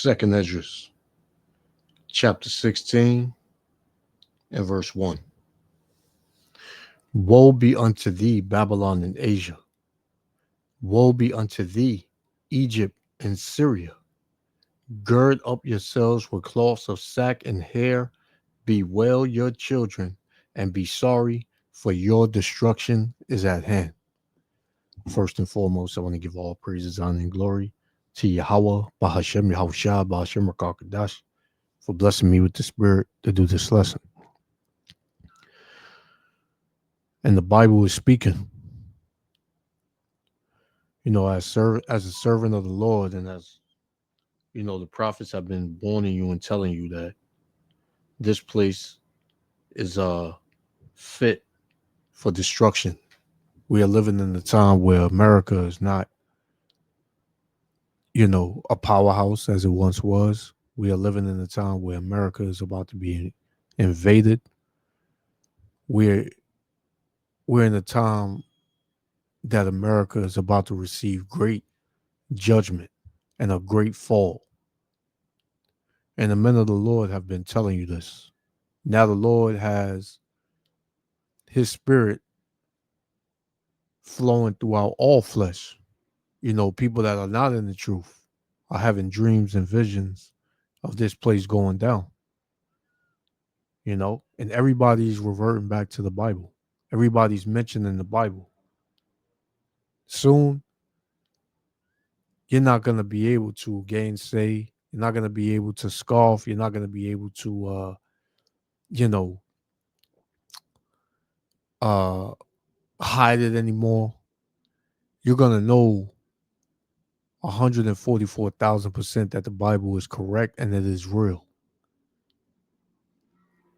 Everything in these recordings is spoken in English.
Second Esdras, chapter 16 and verse 1. Woe be unto thee, Babylon and Asia. Woe be unto thee, Egypt and Syria. Gird up yourselves with cloths of sack and hair. Bewail your children and be sorry, for your destruction is at hand. First and foremost, I want to give all praises, honor, and glory to Yahweh, Bahashem, Yahushua, Bahashem, Rakakadash, for blessing me with the Spirit to do this lesson. And the Bible is speaking. As a servant of the Lord, and as the prophets have been warning you and telling you that this place is fit for destruction. We are living in a time where America is not, a powerhouse as it once was. We are living in a time where America is about to be invaded. We're in a time that America is about to receive great judgment and a great fall. And the men of the Lord have been telling you this. Now the Lord has his spirit flowing throughout all flesh. People that are not in the truth are having dreams and visions of this place going down. And everybody's reverting back to the Bible. Everybody's mentioning the Bible. Soon, you're not going to be able to gainsay. You're not going to be able to scoff. You're not going to be able to, hide it anymore. You're going to know 144,000% that the Bible is correct and it is real.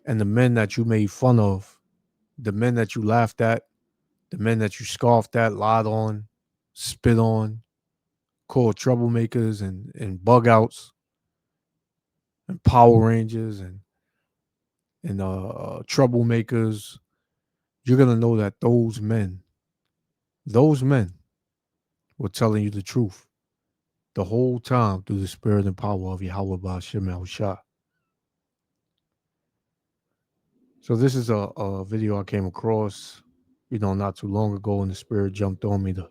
And the men that you made fun of, the men that you laughed at, the men that you scoffed at, lied on, spit on, called troublemakers and bug outs and Power Rangers and troublemakers, you're going to know that those men were telling you the truth the whole time through the spirit and power of Yahweh Ba'ashem Yahushua. So this is a video I came across, not too long ago, and the spirit jumped on me to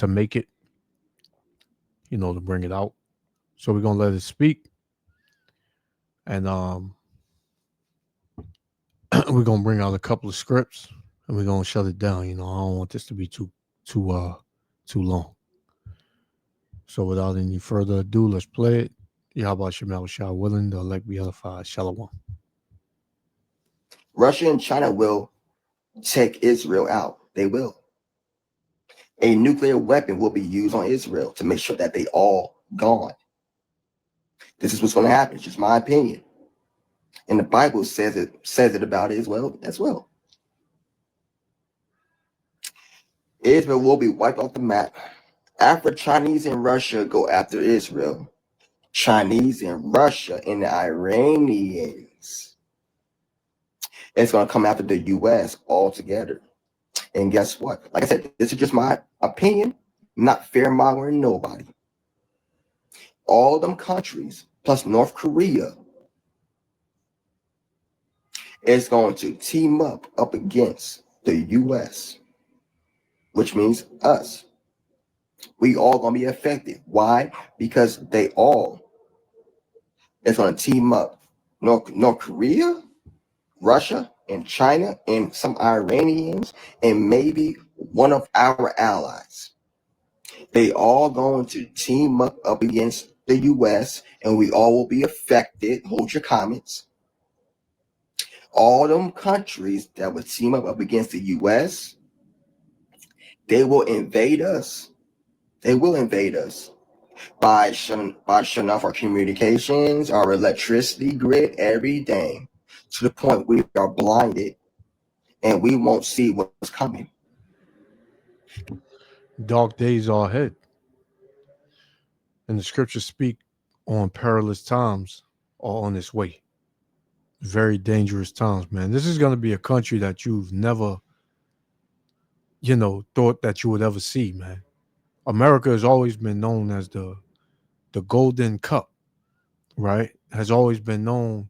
make it, to bring it out. So we're going to let it speak. And we're going to bring out a couple of scripts and we're going to shut it down. I don't want this to be too long. So without any further ado, let's play it. Yahweh Shemal Shah willing, the elect be edified. Shalom. Russia and China will take Israel out. They will. A nuclear weapon will be used on Israel to make sure that they all gone. This is what's going to happen. It's just my opinion. And the Bible says it about it as well. Israel will be wiped off the map. After Chinese and Russia go after Israel, Chinese and Russia and the Iranians, it's going to come after the U.S. altogether. And guess what? Like I said, this is just my opinion, not fear-mongering nobody. All them countries, plus North Korea, is going to team up against the U.S., which means us. We all going to be affected. Why? Because they all is going to team up. North Korea, Russia, and China, and some Iranians, and maybe one of our allies. They all going to team up against the U.S., and we all will be affected. Hold your comments. All them countries that would team up against the U.S., they will invade us. They will invade us by shutting off our communications, our electricity grid, everything, to the point we are blinded and we won't see what's coming. Dark days are ahead. And the scriptures speak on perilous times are on its way. Very dangerous times, man. This is going to be a country that you've never, thought that you would ever see, man. America has always been known as the the Golden Cup, right, has always been known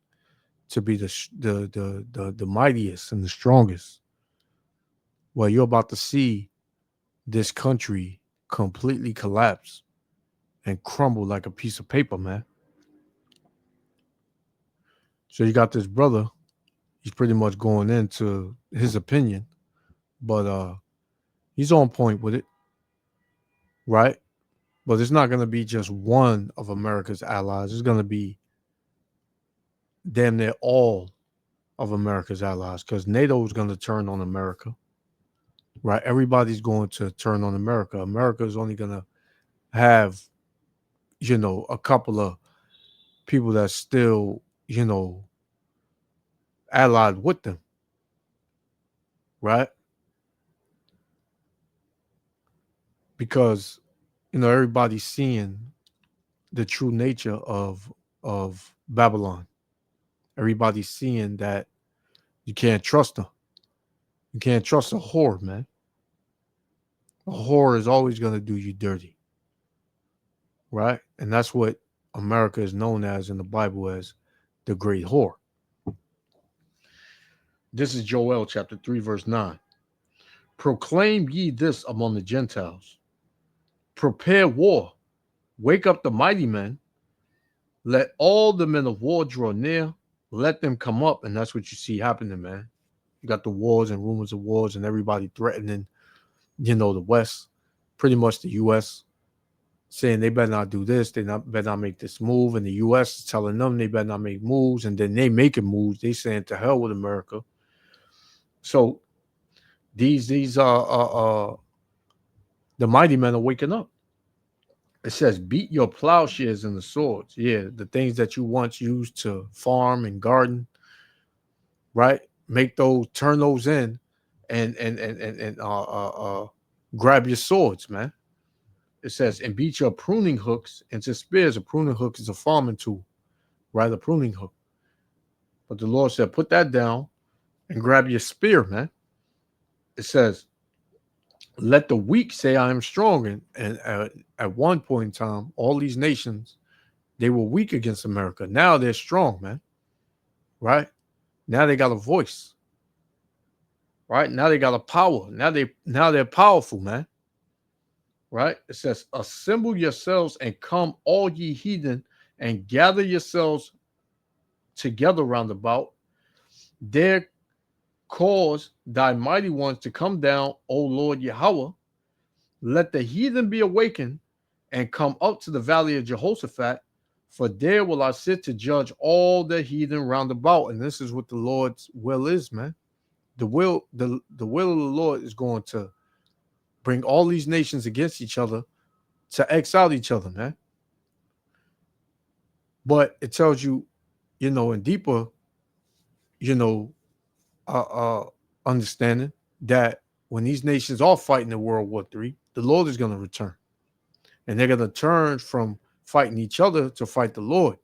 to be the mightiest and the strongest. Well, you're about to see this country completely collapse and crumble like a piece of paper, man. So you got this brother. He's pretty much going into his opinion, but he's on point with it, right? But it's not going to be just one of America's allies. It's going to be damn near all of America's allies because NATO is going to turn on America, right? Everybody's going to turn on America. America is only going to have, a couple of people that's still, allied with them, right? Because, everybody's seeing the true nature of Babylon. Everybody's seeing that you can't trust them. You can't trust a whore, man. A whore is always going to do you dirty, right? And that's what America is known as in the Bible as the great whore. This is Joel chapter 3, verse 9. Proclaim ye this among the Gentiles. Prepare war. Wake up the mighty men. Let all the men of war draw near. Let them come up. And that's what you see happening, man. You got the wars and rumors of wars and everybody threatening, the West, pretty much the U.S., saying they better not do this, better not make this move. And the U.S. is telling them they better not make moves. And then they making moves. They saying to hell with America. So these the mighty men are waking up. It says, beat your plowshares and the swords. Yeah, the things that you once used to farm and garden, right? Turn those in, and grab your swords, man. It says, and beat your pruning hooks into spears. A pruning hook is a farming tool, right? A pruning hook. But the Lord said, put that down and grab your spear, man. It says, let the weak say I am strong. And at one point in time, all these nations, they were weak against America. Now they're strong, man. Right? Now they got a voice. Right? Now they got a power. Now they're powerful, man. Right? It says, assemble yourselves and come, all ye heathen, and gather yourselves together round about. There cause thy mighty ones to come down, O Lord Yahweh. Let the heathen be awakened and come up to the valley of Jehoshaphat, for there will I sit to judge all the heathen round about. And this is what the Lord's will is, man. The will of the Lord is going to bring all these nations against each other to exile each other, man. But it tells you, in deeper, understanding that when these nations are fighting in World War III, the Lord is going to return. And they're going to turn from fighting each other to fight the Lord.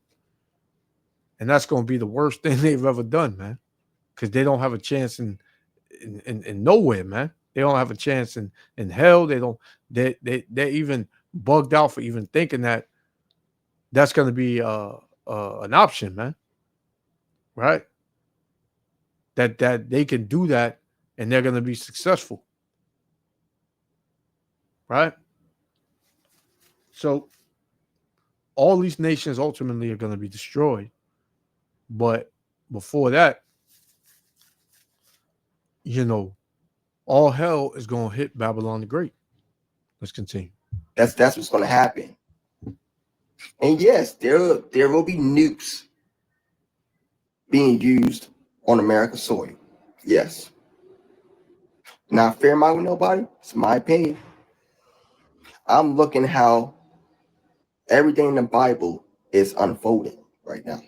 And that's going to be the worst thing they've ever done, man. Because they don't have a chance in nowhere, man. They don't have a chance in hell. They're even bugged out for even thinking that that's going to be an option, man. Right? That they can do that and they're going to be successful. Right? So all these nations ultimately are going to be destroyed. But before that, all hell is going to hit Babylon the Great. Let's continue. That's what's going to happen. And yes, there will be nukes being used on America's soil. Yes. Not fair mind with nobody. It's my opinion. I'm looking how everything in the Bible is unfolding right now.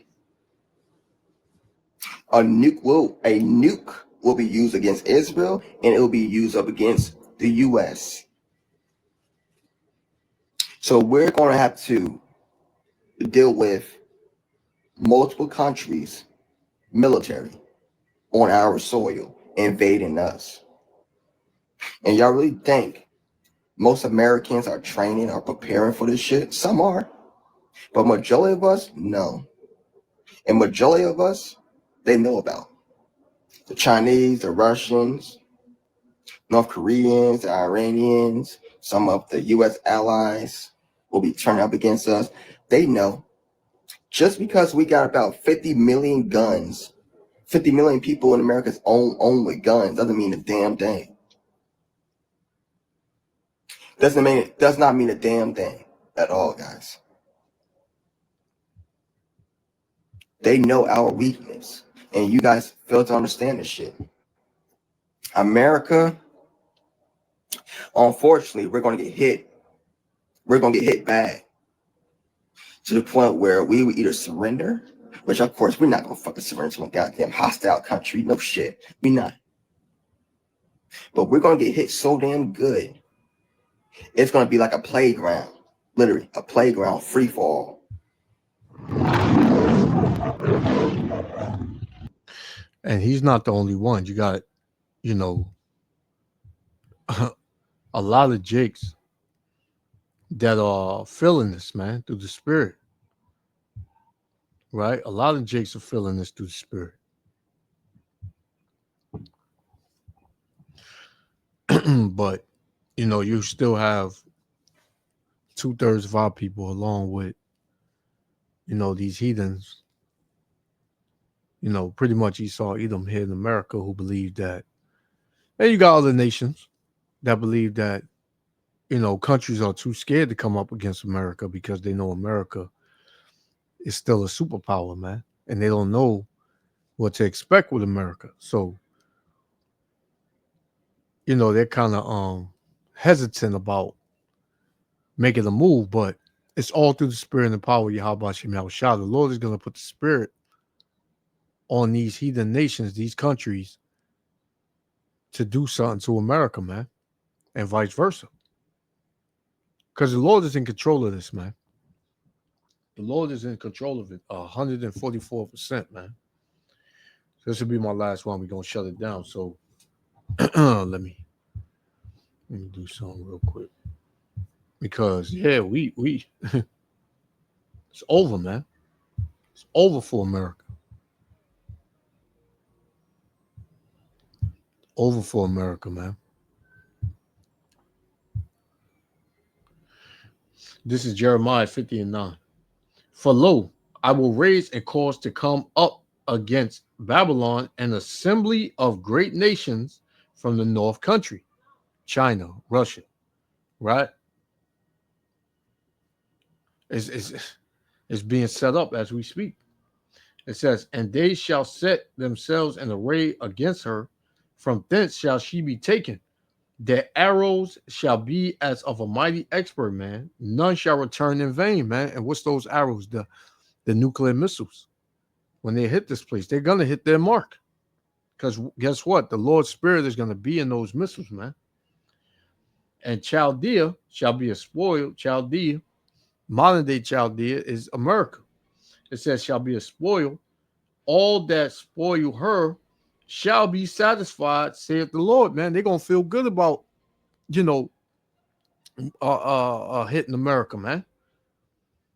A nuke will be used against Israel, and it will be used up against the U.S. So we're going to have to deal with multiple countries' military on our soil invading us. And y'all really think most Americans are training or preparing for this shit? Some are. But majority of us, no. And majority of us, they know about the Chinese, the Russians, North Koreans, the Iranians, some of the U.S. allies will be turning up against us. They know just because we got about 50 million guns, 50 million people in America's own with guns doesn't mean a damn thing. Does not mean a damn thing at all, guys. They know our weakness, and you guys fail to understand this shit. America, unfortunately, we're gonna get hit. We're gonna get hit bad to the point where we would either surrender, which of course we're not gonna fucking surrender to a goddamn hostile country. No shit, we not. But we're gonna get hit so damn good, it's gonna be like a playground, literally a playground free fall. And he's not the only one. You got, you know, a lot of jakes that are feeling this, man, through the spirit. Right? A lot of jakes are feeling this through the spirit. But, you know, you still have 2/3 of our people, along with, you know, these heathens, you know, pretty much Esau, Edom here in America, who believe that. And you got other nations that believe that, you know, countries are too scared to come up against America because they know America is still a superpower, man. And they don't know what to expect with America. So, you know, they're kind of hesitant about making a move, but it's all through the spirit and the power of Yahweh Shem Shah. The Lord is going to put the spirit on these heathen nations, these countries, to do something to America, man, and vice versa. Because the Lord is in control of this, man. The Lord is in control of it 144%, man. So this will be my last one. We're going to shut it down. So let me do something real quick. Because, yeah, we it's over, man. It's over for America. Over for America, man. This is Jeremiah 50:9. For lo, I will raise a cause to come up against Babylon, an assembly of great nations from the north country, China, Russia, right? It's being set up as we speak. It says, and they shall set themselves in array against her. From thence shall she be taken. Their arrows shall be as of a mighty expert, man. None shall return in vain, man. And what's those arrows? The nuclear missiles. When they hit this place, they're going to hit their mark. Because guess what? The Lord's Spirit is going to be in those missiles, man. And Chaldea shall be a spoil. Chaldea, modern day Chaldea, is America. It says, shall be a spoil. All that spoil her shall be satisfied, saith the Lord, man. They're going to feel good about, you know, hitting America, man.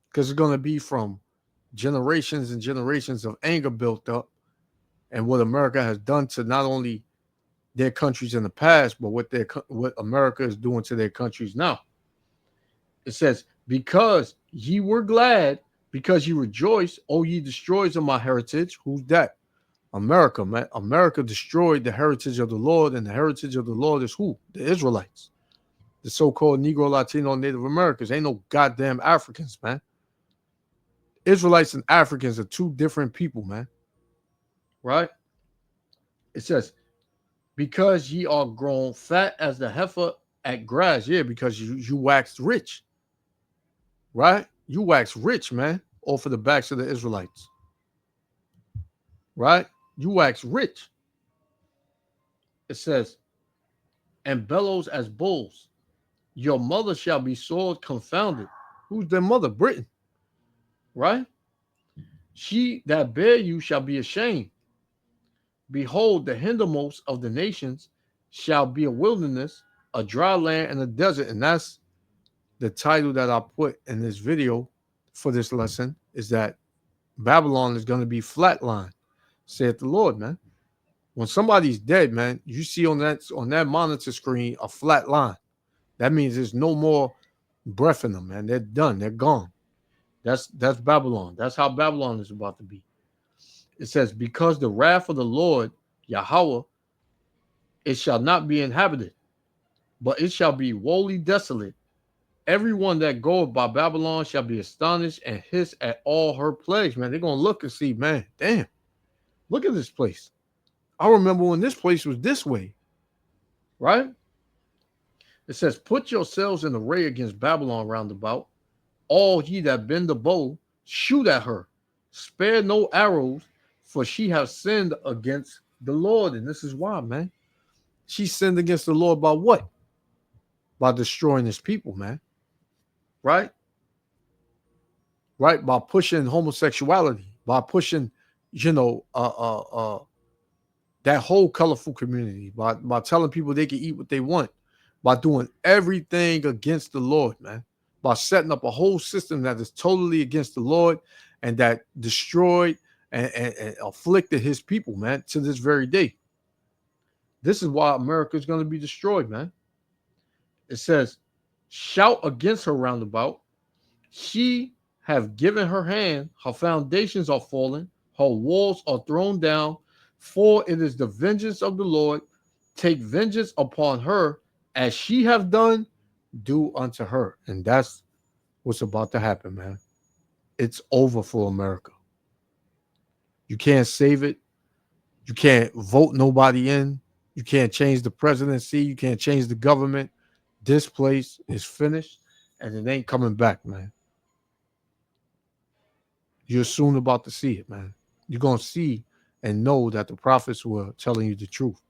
Because it's going to be from generations and generations of anger built up and what America has done to not only their countries in the past, but what America is doing to their countries now. It says, because ye were glad, because ye rejoice, O ye destroyers of my heritage. Who's that? America, man. America destroyed the heritage of the Lord, and the heritage of the Lord is who? The Israelites. The so-called Negro, Latino, Native Americans. Ain't no goddamn Africans, man. Israelites and Africans are two different people, man. Right? It says, because ye are grown fat as the heifer at grass. Yeah, because you waxed rich. Right? You waxed rich, man, off of the backs of the Israelites. Right? You waxed rich. It says, and bellows as bulls. Your mother shall be sore confounded. Who's their mother? Britain. Right? She that bare you shall be ashamed. Behold, the hindermost of the nations shall be a wilderness, a dry land, and a desert. And that's the title that I put in this video for this lesson is that Babylon is going to be flatlined, saith the Lord, man. When somebody's dead, man, you see on that monitor screen a flat line. That means there's no more breath in them, man. They're done. They're gone. That's Babylon. That's how Babylon is about to be. It says, because the wrath of the Lord, Yahweh, it shall not be inhabited, but it shall be wholly desolate. Everyone that goeth by Babylon shall be astonished and hiss at all her plagues, man. They're going to look and see, man, damn, look at this place. I remember when this place was this way, right? It says, put yourselves in array against Babylon round about. All ye that bend the bow, shoot at her. Spare no arrows, for she has sinned against the Lord. And this is why, man. She sinned against the Lord by what? By destroying his people, man. Right? Right? By pushing homosexuality, by pushing, that whole colorful community, by telling people they can eat what they want, by doing everything against the Lord, man. By setting up a whole system that is totally against the Lord and that destroyed and afflicted his people, man, to this very day. This is why America is going to be destroyed, man. It says, shout against her roundabout. She have given her hand, her foundations are fallen, her walls are thrown down, for it is the vengeance of the Lord. Take vengeance upon her, as she have done, do unto her. And that's what's about to happen, man. It's over for America. You can't save it. You can't vote nobody in. You can't change the presidency. You can't change the government. This place is finished and it ain't coming back, man. You're soon about to see it, man. You're going to see and know that the prophets were telling you the truth.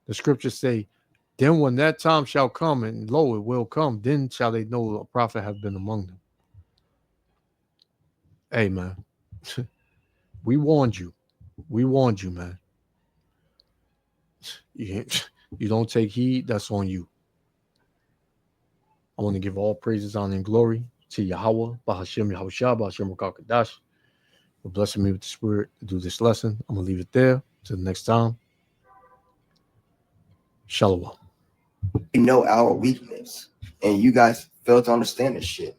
The scriptures say, then when that time shall come, and lo, it will come, then shall they know a prophet have been among them. Hey, man, we warned you. We warned you, man. You don't take heed, that's on you. I want to give all praises, honor, and glory to Yahweh, Bahashem Yahushua, Bahashem Rakakadash, for blessing me with the spirit to do this lesson. I'm going to leave it there. Till the next time. Shalom. We know our weakness, and you guys fail to understand this shit.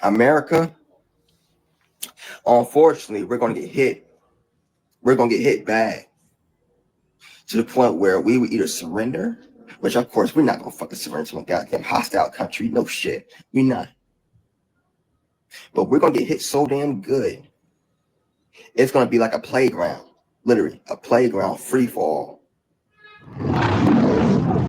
America, unfortunately, we're going to get hit. We're going to get hit bad to the point where we would either surrender, which of course we're not going to fucking surrender to a goddamn hostile country. No shit. We're not. But we're going to get hit so damn good. It's going to be like a playground, literally a playground free fall.